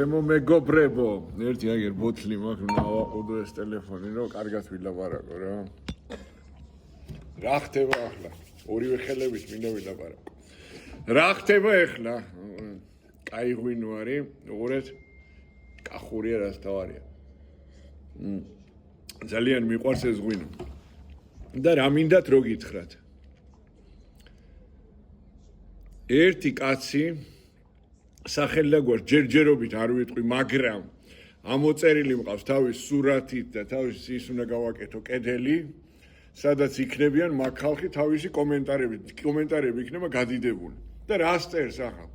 მეგობრებო, ერთი აგერ ბოთლი მაქვს, უნდა ავაყუდო ეს ტელეფონი, რომ კარგად ვილაპარაკო რა. რა ხდება ახლა? ორივე ხელებით მინდა ვილაპარაკო. რა ხდება ახლა? კაი ღვინო არის, უყურეთ. კახურია რას თავარია. ძალიან მიყვარს ეს ღვინო. და რა მინდათ რო გითხრათ? ერთი კაცი სახელდაგვარს ჯერჯერობით არ ვიტყვი, მაგრამ ამოწერილი მყავს თავის სურათით და თავის ის უნდა გავაკეთო კედელი, სადაც იქნებიან მაგ ხალხი თავისი კომენტარები იქნება გადიდებული. და რას წერს ახლა?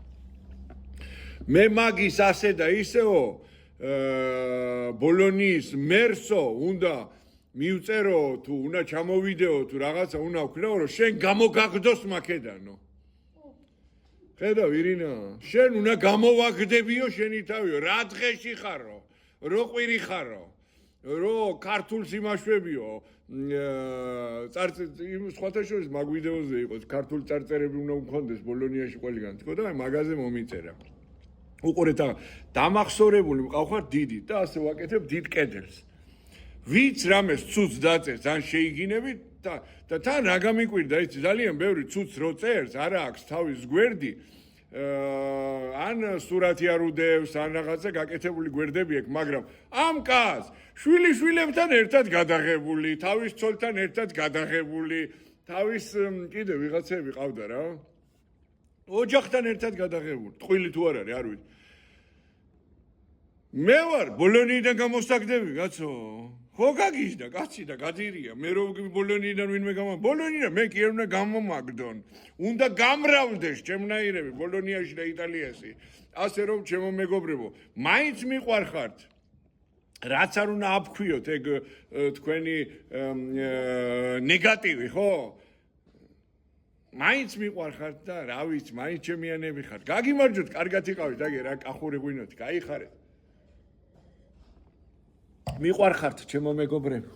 მე მაგის ასე და ისეო, ბოლონიის მერსო უნდა მივწერო თუ უნდა ჩამოვიდეო თუ რაღაცა უნდა ვქნაო, რომ შენ გამოგაგდოს მაკედანო. ხედავ ირინა, შენ უნდა გამოვაგდებიო შენი თავიო, რა დღეში ხარო, რო ყვირი ხარო, რო ქართულს იმაშვებიო, სხვათა შორის მაგ ვიდეოზე იყოს, ქართული წარწერები უნდა მქონდეს ბოლონიაში ყველგან, თქო და მაგაზე მომიწერა. უყურეთ, დამახსოვრებული მყავხარ დიდი და ასე ვაკეთებ დიდ კედელს. ვიც რამეს ცუც დაწერს, ან შეიგინებით და თან რა გამიკვირდა, იცი, ძალიან ბევრი ცუც რო წერს, არა აქვს თავის გვერდი, ან სურათი არ უდევს, ან რაღაცა გაკეთებული გვერდები აქვს, მაგრამ ამ კაცს შვილიშვილებთან ერთად გადაღებული, თავის ცოლთან ერთად გადაღებული, თავის კიდე ვიღაცები ყავდა რა. ოჯახთან ერთად გადაღებული, ტყუილი თუ არ არის, არ ვიცი. მე ვარ ბოლონიიდან გამოსაგდები, კაცო. ხო გაგიჟდა, კაცი და გადირია. მე რო ბოლონიიდან ვინმე ბოლონიიდან მე კი არ უნდა გამომაგდონ. უნდა გამრავლდეს ჩემნაირები ბოლონიაში და იტალიაში. ასე რომ ჩემო მეგობრებო, მაინც მიყვარხართ. რაც არ უნდა აფქვიოთ ეგ თქვენი ნეგატივი, ხო? მაინც მიყვარხართ და რა ვიცი, მაინც ჩემიანები ხართ. გაგიმარჯოთ, კარგად იყავით, აგე რა კახური ღვინოთი, გაიხარეთ. მიყვარხართ ჩემო მეგობრებო.